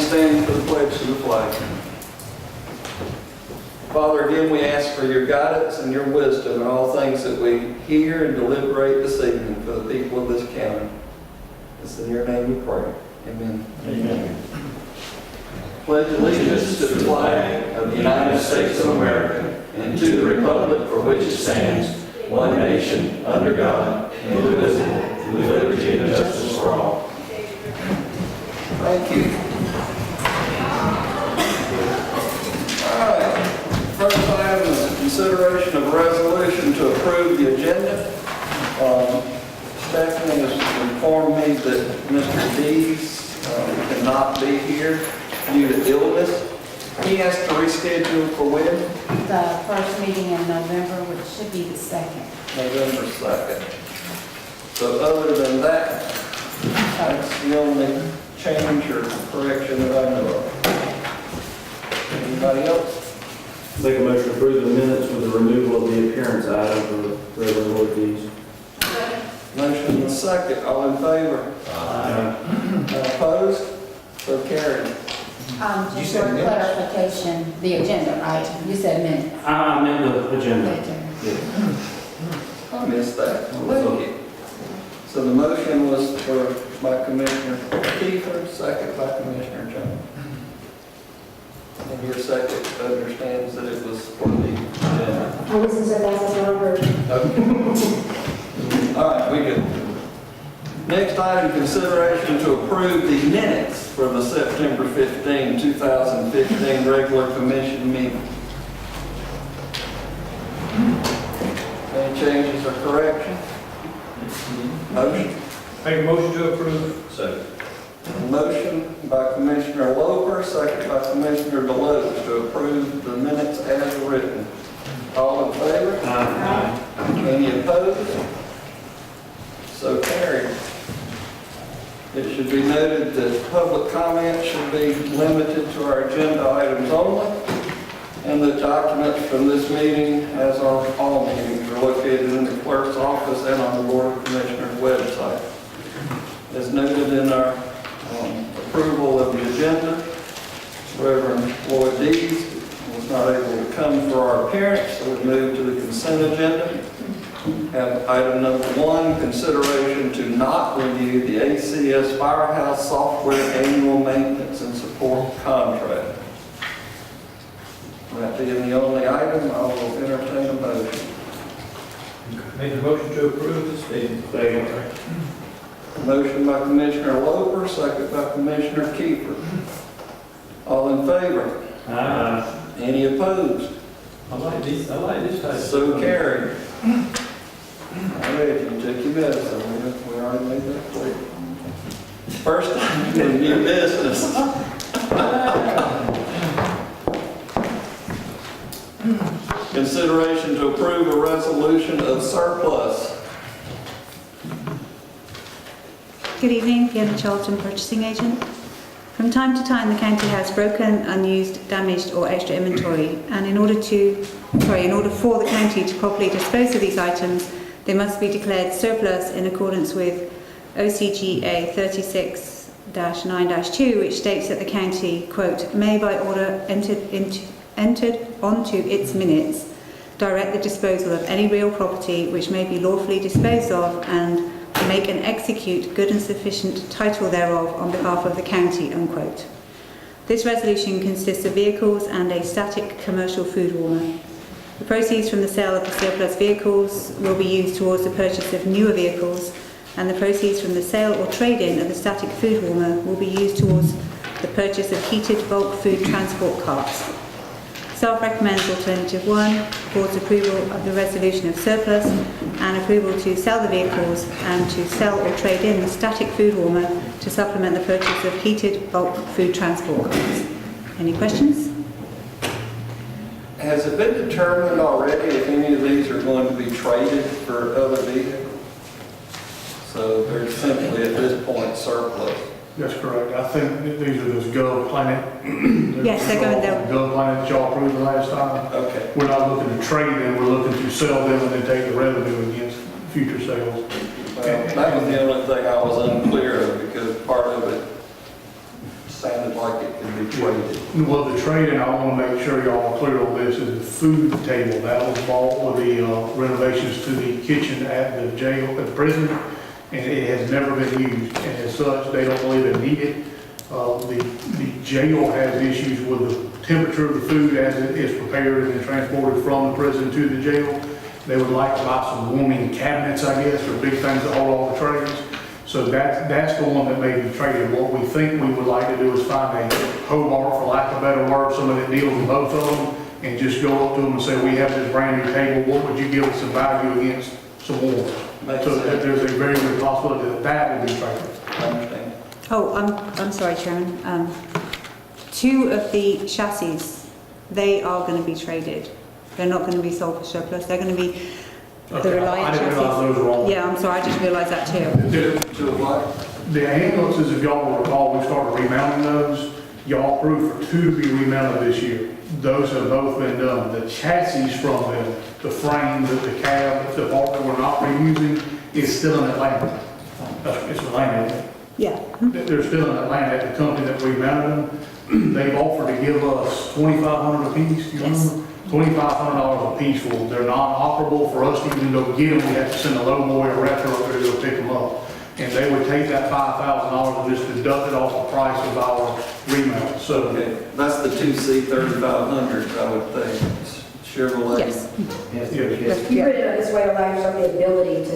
stand for the pledge to the flag. Father, again, we ask for your guidance and your wisdom in all things that we hear and deliberate this evening for the people of this county. It's in your name we pray. Amen. Amen. Pledge allegiance to the flag of the United States of America and to the republic for which it stands, one nation, under God, indivisible, with liberty and justice for all. Thank you. All right. First item is consideration of a resolution to approve the agenda. Stephanie has informed me that Mr. Dees cannot be here due to illness. He has to reschedule for when? The first meeting in November, which should be the 2nd. November 2nd. So other than that, that's the only change or correction that I know of. Anybody else? Make a motion to approve the minutes with the removal of the appearance item for Reverend Lloyd Dees. Motion and second. All in favor? Opposed? So carried. Just for clarification, the agenda, right? You said minutes. I meant the agenda. I missed that. Okay. So the motion was by Commissioner Kiefer, second by Commissioner Jones. And your second understands that it was for the agenda. I listened to that as well. Okay. All right, we good. Next item, consideration to approve the minutes for the September 15, 2015 regular commission meeting. Any changes or corrections? Motion? Make a motion to approve. Second. Motion by Commissioner Loper, second by Commissioner Deloach to approve the minutes as written. All in favor? Aye. Any opposed? So carried. It should be noted that public comment should be limited to our agenda items only, and the documents from this meeting, as are all meetings, are located in the clerk's office and on the Board of Commissioners website. As noted in our approval of the agenda, Reverend Lloyd Dees was not able to come for our appearance, so we moved to the consent agenda. Have item number 1, consideration to not renew the ACS Firehouse Software Annual Maintenance and Support Contract. That being the only item, I will entertain a motion. Make a motion to approve this meeting. Second. Motion by Commissioner Loper, second by Commissioner Kiefer. All in favor? Aye. Any opposed? I like this type. So carried. All right, you took your medicine. We already made that clear. First item in new business. Consideration to approve a resolution of surplus. Good evening, Fiona Charlton, purchasing agent. From time to time, the county has broken, unused, damaged or extra inventory, and in order for the county to properly dispose of these items, they must be declared surplus in accordance with OCGA 36-9-2, which states that the county, quote, may by order entered onto its minutes, direct the disposal of any real property which may be lawfully disposed of and make and execute good and sufficient title thereof on behalf of the county, unquote. This resolution consists of vehicles and a static commercial food warmer. The proceeds from the sale of the surplus vehicles will be used towards the purchase of newer vehicles, and the proceeds from the sale or trade-in of the static food warmer will be used towards the purchase of heated bulk food transport carts. Staff recommends alternative 1, Board's approval of the resolution of surplus and approval to sell the vehicles and to sell or trade in the static food warmer to supplement the purchase of heated bulk food transport carts. Any questions? Has it been determined already if any of these are going to be traded for other vehicles? So they're simply at this point surplus. That's correct. I think that these are just Gov Planet. Yes, they're going there. Gov Planet that y'all approved the last time. Okay. We're not looking to trade them, we're looking to sell them and then take the revenue against future sales. Well, that was the only thing I was unclear of, because part of it sounded like it could be traded. Well, the trade, and I want to make sure y'all are clear on this, is the food table. That was bought with the renovations to the kitchen at the jail, at the prison, and it has never been used. And as such, they don't believe they need it. The jail has issues with the temperature of the food as it is prepared and then transported from the prison to the jail. They would like to buy some warming cabinets, I guess, or big things that hold all the trays. So that's the one that may be traded. What we think we would like to do is find a Hobart, for lack of a better word, somebody that deals with both of them, and just go up to them and say, we have this brand new table, what would you give us in value against some more? So that there's a very good possibility that that will be traded. I understand. Oh, I'm sorry, Chairman. 2 of the chassis, they are going to be traded. They're not going to be sold for surplus. They're going to be the Okay, Reliant I didn't realize chassis. those were all. Yeah, I'm sorry, I just realized that too. To what? The ambulances, if y'all will recall, we started remounting those. Y'all approved for 2 to be remounted this year. Those have both been done. The chassis from them, the frame, the cab, the part that we're not reusing, is still in Atlanta. It's Atlanta, isn't it? Yeah. They're still in Atlanta at the company that remounted them. They've offered to give us $2,500 a piece, do you Yes. remember? $2,500 a piece for them. They're not operable for us to even go get them. We have to send a low boy or wrapper up there to go pick them up. And they would take that $5,000 and just deduct it off the price of our remount. So Okay, that's the 2C 3500, I would think. It's Chevrolet. Yes. You put it up this way, allow yourself the ability to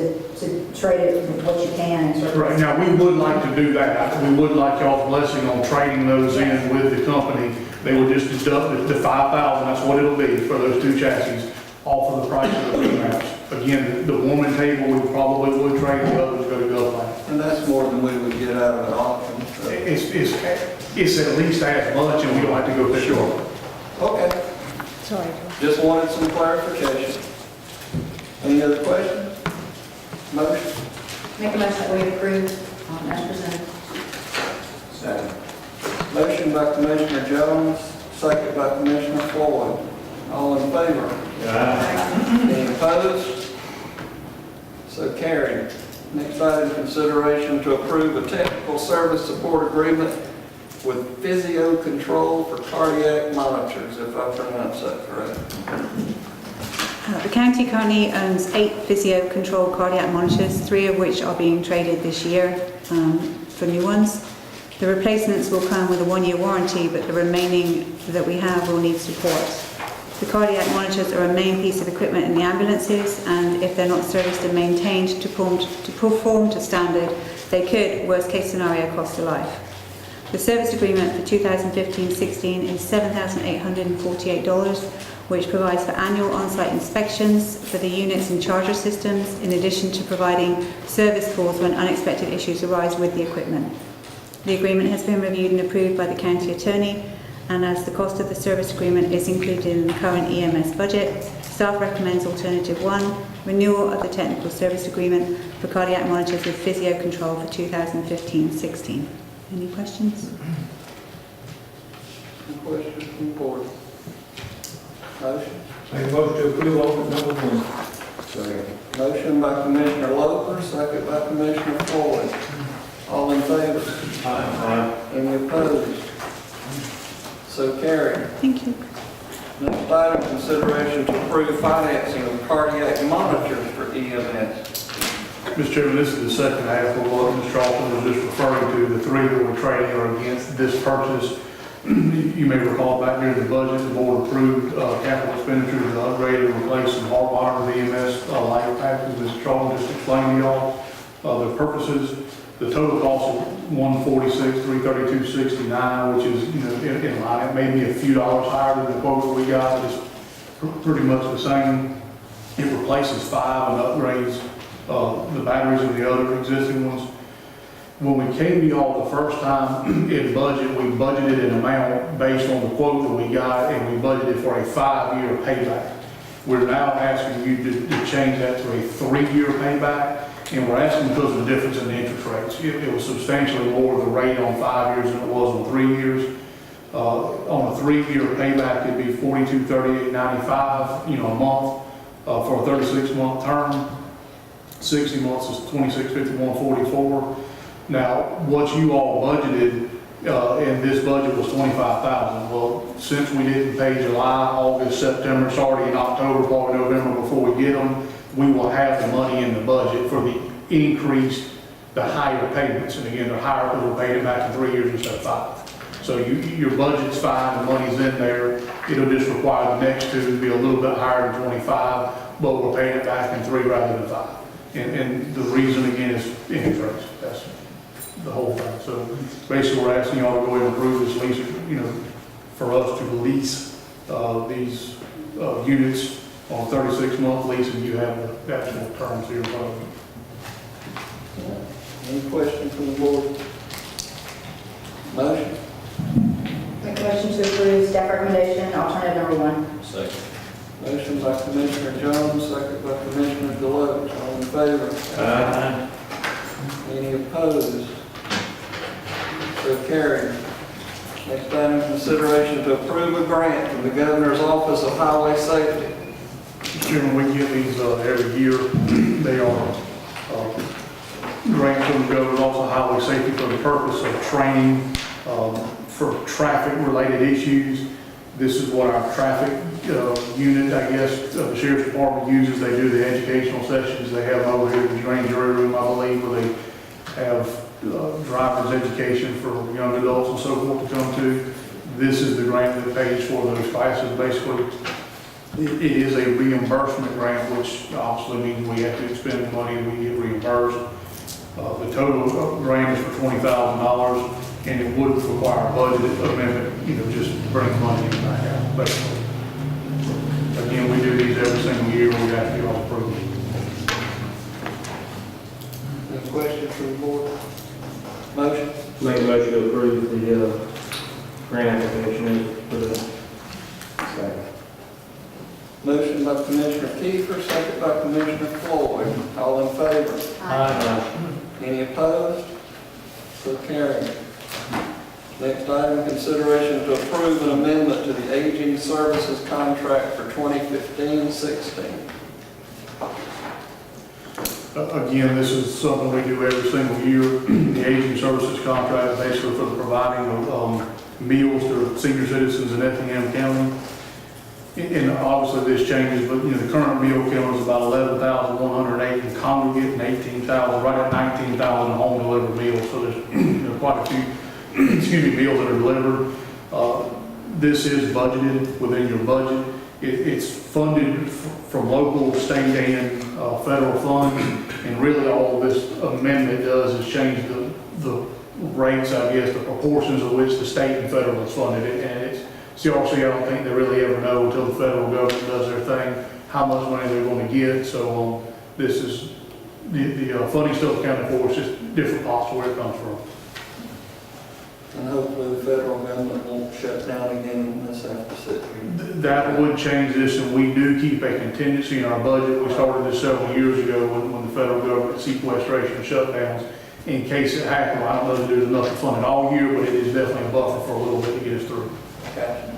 trade it with what you can and sort of. right now, we would like to do that. We would like y'all's blessing on trading those in with the company. They would just deduct the $5,000, that's what it'll be for those 2 chassis, off of the price of the remounts. Again, the warming table, we probably would trade, the others go to Gulfland. And that's more than we would get out of an auction. So. It's at least as much, and we don't have to go pick it up. Okay, Sorry. just wanted some clarification. Any other questions? Motion? Make a motion that we approve as presented. Second. Motion by Commissioner Jones, second by Commissioner Floyd. All in favor? Any opposed? So carried. Next item, consideration to approve a technical service support agreement with Physio Control for cardiac monitors, if I pronounce that correct. The county currently owns 8 physio-controlled cardiac monitors, 3 of which are being traded this year for new ones. The replacements will come with a 1-year warranty, but the remaining that we have will need support. The cardiac monitors are a main piece of equipment in the ambulances, and if they're not serviced and maintained to perform to standard, they could, worst case scenario, cost a life. The service agreement for 2015-16 is $7,848, which provides for annual on-site inspections for the units and charger systems, in addition to providing service calls when unexpected issues arise with the equipment. The agreement has been reviewed and approved by the county attorney, and as the cost of the service agreement is included in the current EMS budget, staff recommends alternative 1, renewal of the technical service agreement for cardiac monitors with Physio Control for 2015-16. Any questions? Any questions from the board? Motion? Make a motion to approve alternate number 1. Motion by Commissioner Loper, second by Commissioner Floyd. All in favor? Any opposed? So carried. Thank you. Next item, consideration to approve financing of cardiac monitors for EMS. Mr. Chairman, this is the second half of what Mr. Alton was just referring to. The 3 that we're trading are against this purchase. You may recall back during the budget, the board approved capital expenditures to upgrade and replace some hard wire EMS light packages. Mr. Charlton just explained to y'all the purposes. The total cost is $146,332.69, which is in line. It may be a few dollars higher than the quote that we got. It's pretty much the same. It replaces 5 and upgrades the batteries of the other existing ones. When we came to y'all the first time in budget, we budgeted an amount based on the quote that we got, and we budgeted for a 5-year payback. We're now asking you to change that to a 3-year payback, and we're asking because of the difference in the interest rates. It was substantially more the rate on 5 years than it was on 3 years. On a 3-year payback, it'd be $4238.95, a month for a 36-month term. 60 months is $2651.44. Now, what you all budgeted and this budget was 25,000. Well, since we didn't pay July, August, September, it's already in October, probably November before we get them, we will have the money in the budget for the increased, the higher payments. And again, they're higher because we're paying it back in 3 years instead of 5. So your budget's fine, the money's in there. It'll just require the next two to be a little bit higher than 25, but we're paying it back in 3 rather than 5. And the reason again is interest. That's the whole thing. So basically, we're asking y'all to go ahead and approve this lease, for us to lease these units on a 36-month lease, and you have the actual terms here in front of you. Any questions from the board? Motion? Make a motion to approve staff recommendation, alternative number 1. Second. Motion by Commissioner Jones, second by Commissioner Deloach. All in favor? Aye. Any opposed? So carried. Next item, consideration to approve a grant from the Governor's Office of Highway Safety. Mr. Chairman, we get these every year. They are grants from the Governor's Office of Highway Safety for the purpose of training for traffic-related issues. This is what our traffic unit, I guess, the Sheriff's Department uses. They do the educational sessions. They have over here in the grand jury room, I believe, where they have driver's education for young adults and so forth to come to. This is the grant that pays for those classes. Basically, it is a reimbursement grant, which obviously means we have to expend the money and we get reimbursed. The total grant is for $20,000, and it would require a budget amendment, just to bring the money back out, basically. Again, we do these every single year. We have to get all approved. Any questions from the board? Motion? Make a motion to approve the grant application for the. Second. Motion by Commissioner Kiefer, second by Commissioner Floyd. All in favor? Aye. Any opposed? So carried. Next item, consideration to approve an amendment to the Aging Services Contract for 2015-16. Again, this is something we do every single year. The Aging Services Contract is basically for the providing of meals to senior citizens in Effingham County. And obviously this changes, but the current meal count is about 11,108 in congregate and 18,000, right at 19,000 home delivered meals. So there's quite a few meals that are delivered. This is budgeted within your budget. It's funded from local, state, and federal funds. And really all this amendment does is change the rates, I guess, the proportions of which the state and federal is funded. And it's CRC, I don't think they really ever know until the federal government does their thing, how much money they're going to get. So this is, the funding still accounted for, it's just different pots where it comes from. And hopefully the federal government won't shut down again and this have to sit here. That would change this, and we do keep a contingency in our budget. We started this several years ago when the federal government sequestration and shutdowns, in case it happened. I don't know that there's enough to fund it all year, but it is definitely a buffer for a little bit to get us through. Gotcha.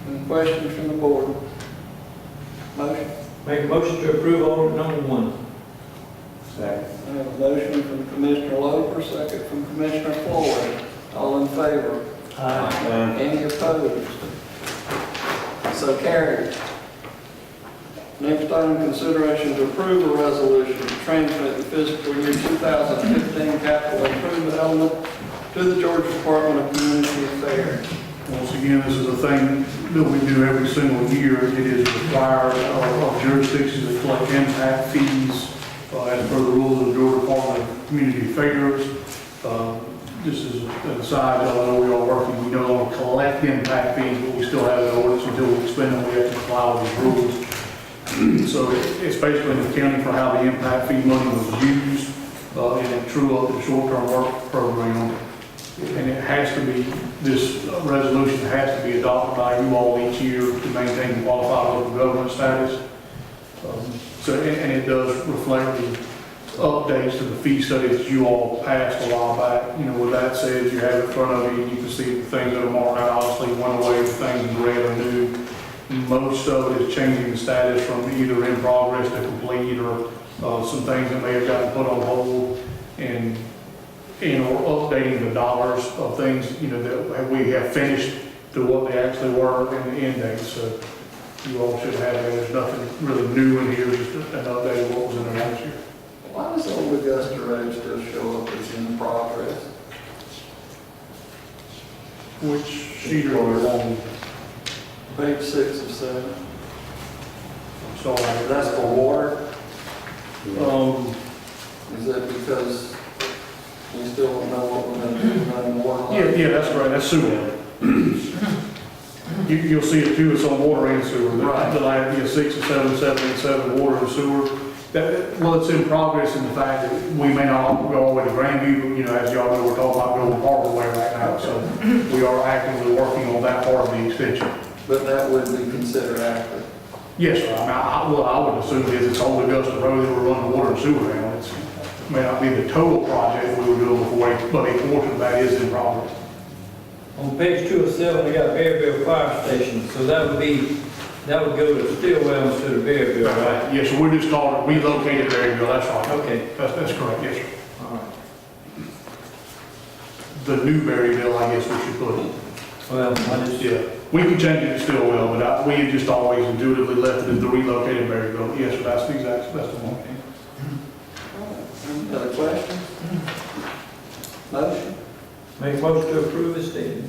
Any questions from the board? Motion? Make a motion to approve order number 1. Second. I have a motion from Commissioner Loper, second from Commissioner Floyd. All in favor? Aye. Any opposed? So carried. Next item, consideration to approve a resolution to transmit the fiscal year 2015 capital improvement element to the Georgia Department of Community Affairs. Once again, this is a thing that we do every single year. It is required of jurisdictions that collect impact fees as per the rules of the Georgia Department of Community Affairs. This is an aside, y'all know we are working, we no longer collect impact fees, but we still have an ordinance until we expend them, we have to comply with these rules. So it's basically an accounting for how the impact fee money was used, and it true up the short-term work program. And it has to be, this resolution has to be adopted by you all each year to maintain the qualified local government status. And it does reflect the updates to the fee study that you all passed a while back. With that said, you have it in front of you, and you can see the things that are marked out, obviously went away, the things in red are new. Most of it is changing the status from either in progress to complete, or some things that may have gotten put on hold. And and/or updating the dollars of things, that we have finished to what they actually were in the end date. So you all should have that. There's nothing really new in here, just an update of what was in there last year. Why does Old Augusta Road still show up as in progress? Which sheet are we on? Page 6 of 7. So That's for water. Um, Is that because we still don't know what we're going to do about the water line? yeah, that's right, that's sewer. You'll see it too, it's on water and sewer. Right. The line, 6 and 7, 7 and 7, water and sewer. Well, it's in progress in the fact that we may not go all the way to Grandview, but, as y'all know, we're talking about going Harbor Way right now. So we are actively working on that part of the extension. But that would be considered accurate. Yes, sir. I would assume it's Old Augusta Road that we're running water and sewer down. It may not be the total project we were doing before, but a portion of that is in progress. On page 2 of 7, we got Berryville Fire Station, so that would go to Stillwell instead of Berryville, right? Yes, so we're just calling it relocated Berryville, that's right. Okay. That's correct, yes, sir. All right. The new Berryville, I guess we should put it. Well, I just, Yeah, we can change it to Stillwell, but we have just always intuitively left it as the relocated Berryville. Yes, sir, that's the one. Any other questions? Motion? make a motion to approve as stated.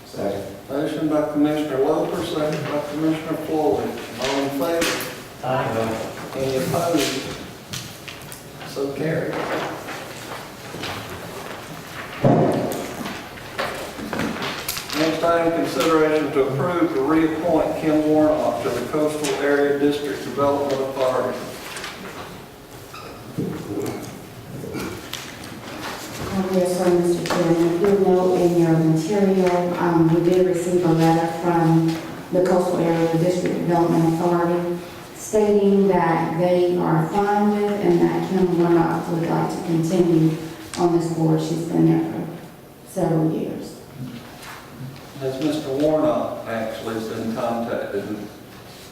Second. Motion by Commissioner Loper, second by Commissioner Floyd. All in favor? Any opposed? So carried. Next item, consideration to approve to reappoint Kim Warnock to the Coastal Area District Development Authority. Yes, sir, Mr. Chairman. If you'll note in your material, we did receive a letter from the Coastal Area District Development Authority stating that they are fine with and that Kim Warnock would like to continue on this board. She's been there for several years. Has Mr. Warnock actually been contacted and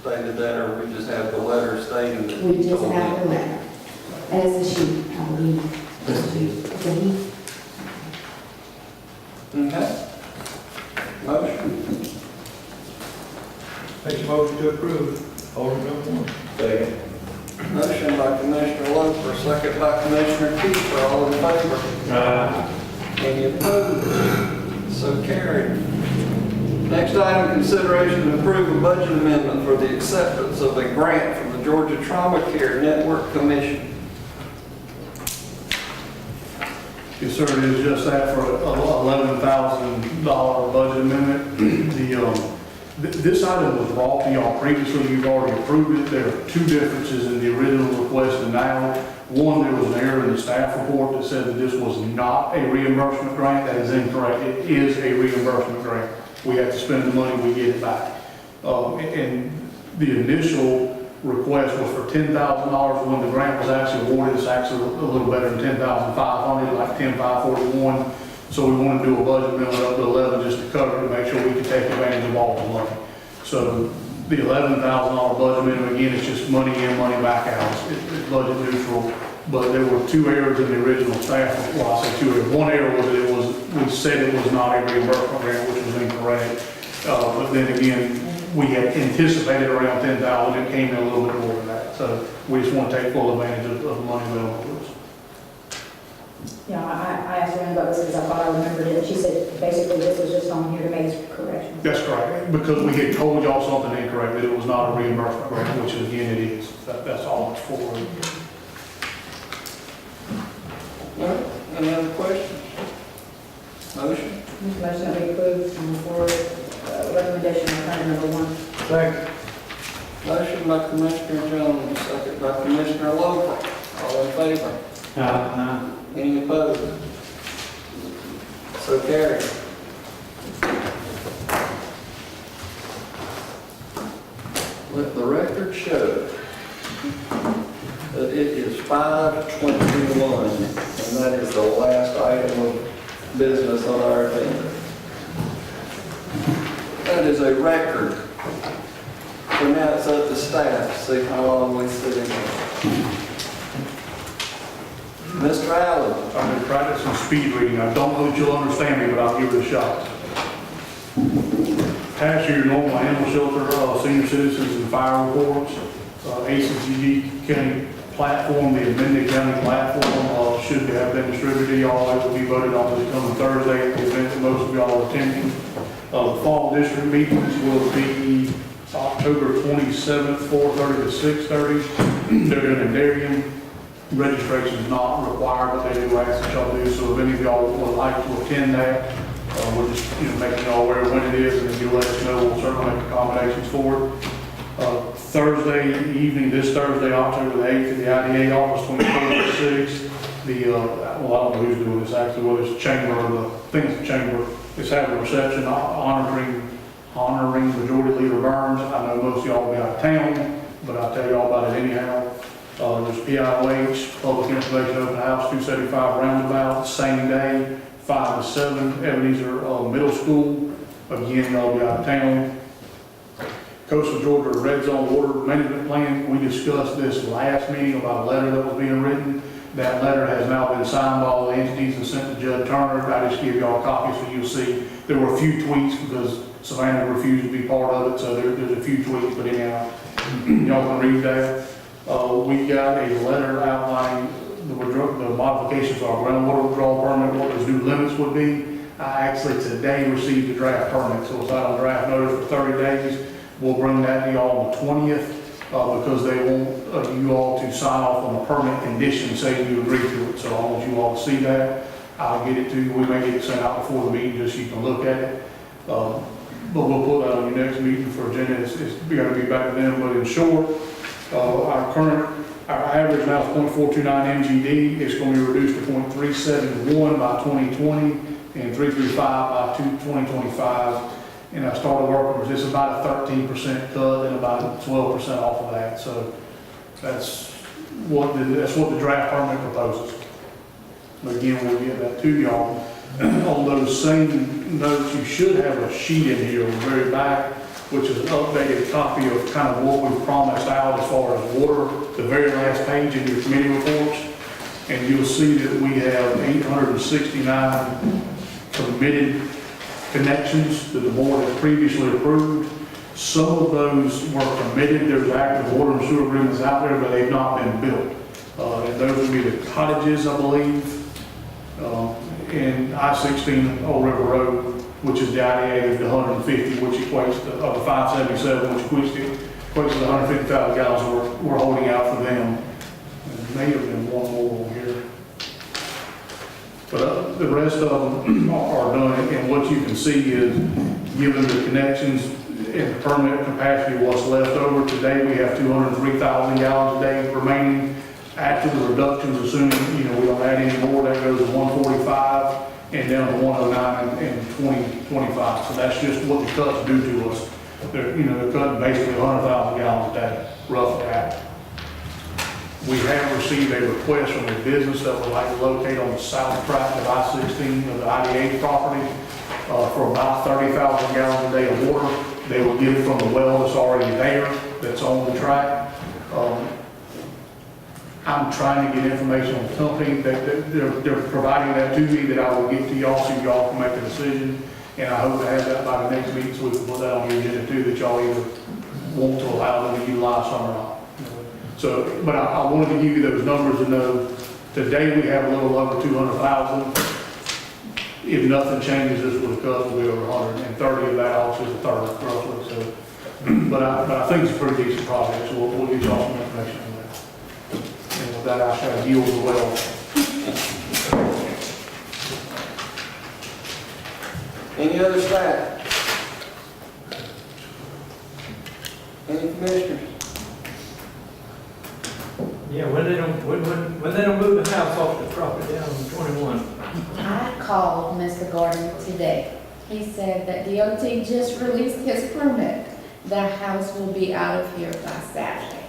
stated that, or we just have the letter stating that? We he just told have him? the letter. And it's a she, I believe. It's a she. It's a he. Okay. Motion? Make a motion to approve. Order number 1. Second. Motion by Commissioner Loper, second by Commissioner Kiefer. All in favor? Any opposed? So carried. Next item, consideration to approve a budget amendment for the acceptance of a grant from the Georgia Trauma Care Network Commission. Yes, sir, it is just that for a $11,000 budget amendment. This item was brought to y'all previously, you've already approved it. There are two differences in the original request and now. One, there was an error in the staff report that said that this was not a reimbursement grant. That is incorrect. It is a reimbursement grant. We have to spend the money, we get it back. And the initial request was for $10,000. When the grant was actually awarded, it's actually a little better than $10,500, like $10,541. So we want to do a budget amendment up to 11 just to cover it, to make sure we can take advantage of all the money. So the $11,000 budget amendment, again, it's just money in, money back out. It's budget neutral. But there were two errors in the original staff. Well, I say two errors. One error was we said it was not a reimbursement grant, which was incorrect. But then again, we had anticipated around $10,000. It came in a little bit more than that. So we just want to take full advantage of the money available to us. Yeah, I asked her about this because I thought I remembered it. She said basically this was just on here to make corrections. That's correct. Because we had told y'all something incorrect, that it was not a reimbursement grant, which again it is. That's all it's for. All right, any other questions? Motion? Motion that we approve for recommendation of item number 1. Second. Motion by Commissioner Jones, second by Commissioner Loper. All in favor? Any opposed? So carried. Let the record show that it is 5:21, and that is the last item of business on our agenda. That is a record. So now it's up to staff to see how long we sit in here. Mr. Allen, I've been practicing speed reading. I don't know that you'll understand me, but I'll give it a shot. Past year, normal animal shelter, senior citizens and fire reports, ACGG county platform, the amended county platform, should have been distributed to y'all. It will be voted on this coming Thursday at the event that most of y'all are attending. The fall district meetings will be October 27th, 4:30 to 6:30. They're in Darien. Registration is not required, but they do ask that y'all do. So if any of y'all would like to attend that, we're just making y'all aware when it is, and if you let us know, we'll certainly make accommodations for it. Thursday evening, this Thursday, October the 8th, at the IDA office, 24 to 6. Well, I don't know who's doing this actually, whether it's the chamber or the chamber is having a reception honoring Majority Leader Burns. I know most of y'all will be out of town, but I'll tell y'all about it anyhow. There's PIOH, Public Information Open House, 275 Roundabout, same day, 5 to 7, Ebenezer Middle School. Again, y'all will be out of town. Coastal Georgia Red Zone Water Management Plan. We discussed this last meeting about a letter that was being written. That letter has now been signed by all the entities and sent to Judge Turner. I just give y'all a copy so you'll see. There were a few tweaks because Savannah refused to be part of it, so there's a few tweaks, but anyhow, y'all can read that. We got a letter outlining the modifications to our groundwater withdrawal permit, what those new limits would be. I actually today received the draft permit, so it's out on draft notice for 30 days. We'll bring that to y'all on the 20th because they want you all to sign off on a permit condition saying you agree to it. So I want you all to see that. I'll get it to you. We may get it sent out before the meeting just so you can look at it. But we'll put that on your next meeting for agenda. It's got to be back then, but in short, our average now is 0.429 MGD. It's going to be reduced to 0.371 by 2020 and 335 by 2025. And I started working with this about a 13% cut and about 12% off of that. So that's what the draft permit proposes. But again, we'll get that to y'all. On those same notes, you should have a sheet in here on the very back, which is an updated copy of kind of what we've promised out as far as water, the very last page in your committee reports. And you'll see that we have 869 committed connections that the board has previously approved. Some of those were committed. There's active water and sewer agreements out there, but they've not been built. And those would be the cottages, I believe, in I-16 Old River Road, which is the IDA of the 150, which equates to, of the 577, which equates to the 150,000 gallons we're holding out for them. There may have been one more over here. But the rest of them are done, and what you can see is, given the connections and the permit capacity, what's left over today, we have 203,000 gallons a day remaining. After the reductions, assuming we don't add any more, that goes to 145 and down to 109 in 2025. So that's just what the cuts do to us. They're cutting basically 100,000 gallons a day, roughly out. We have received a request from a business that would like to locate on the south tract of I-16 of the IDA property for about 30,000 gallons a day of water. They will get it from the well that's already there, that's on the track. I'm trying to get information on the company that they're providing that to me that I will get to y'all so y'all can make a decision. And I hope to have that by the next meeting so we can put that on your agenda too, that y'all either want to allow them to utilize some or not. So, but I wanted to give you those numbers to know. Today we have a little over 200,000. If nothing changes, this will cut will be over 130 of that, also the third roughly. So, but I think it's a pretty decent project. So we'll get y'all some information on that. And with that, I shall yield the well. Any other staff? Any commissioners? Yeah, when they don't move the house off the property down on 21. I called Mr. Gordon today. He said that DOT just released his permit. The house will be out of here by Saturday.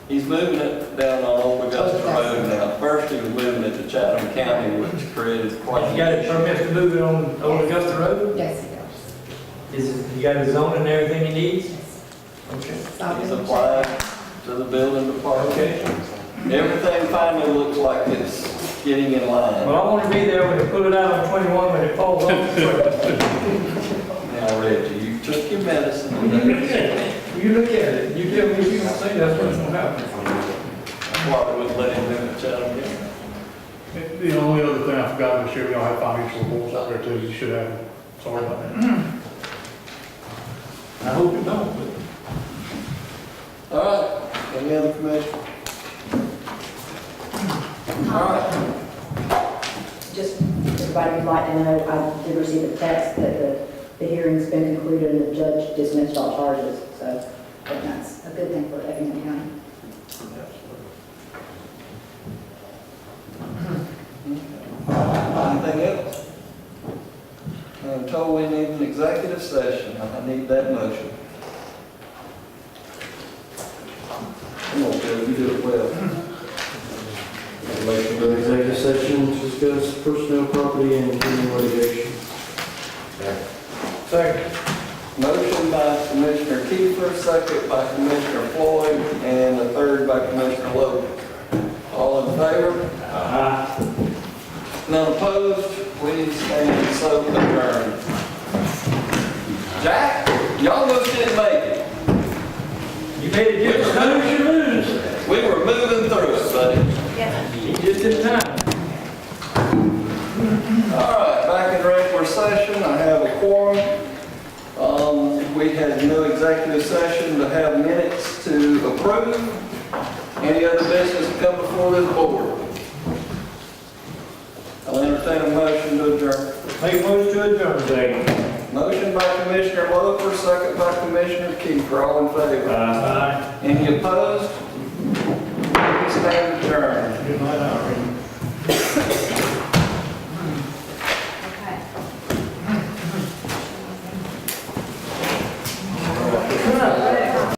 He's moving it down on Old Augusta Road now. First he was moving it to Chatham County, which created quite You got a permit to move it on Old Augusta Road? Yes, he does. You got his zoning and everything he needs? Yes. Okay. Stop He's and applied check. to the building department. Okay. Everything finally looks like it's getting in line. Well, I want to be there when they pull it out on 21 when it falls off the truck. Now, Reggie, you took your medicine. You look at it, you tell me if you don't think that's what's going to happen. Why wouldn't let him in the chat again? The only other thing I forgot this year, we all have financial reports out there too, you should have them. Sorry about that. I hope you don't, All right, any other information? All right. Just, everybody would like to know, I did receive a text that the hearing's been concluded and the judge dismissed all charges, so that's a good thing for Effingham County. Anything else? I'm told we need an executive session. I need that motion. Come on, Bill, you do it well. Motion for executive session to discuss personnel, property, and pending litigation. Second. Motion by Commissioner Kiefer, second by Commissioner Floyd, and a third by Commissioner Logan. All in favor? None opposed? Please stand so adjourned. Jack, you almost didn't make it. You made it just as soon as you lose. We were moving through it, buddy. You just in time. All right, back in regular session, I have a quorum. We had no executive session to have minutes to approve. Any other business to come before this board? I'll entertain a motion to adjourn. Make motion to adjourn, Jake. Motion by Commissioner Loper, second by Commissioner Kiefer. All in favor? Aye. Any opposed? Please stand adjourned. Good night, Irene.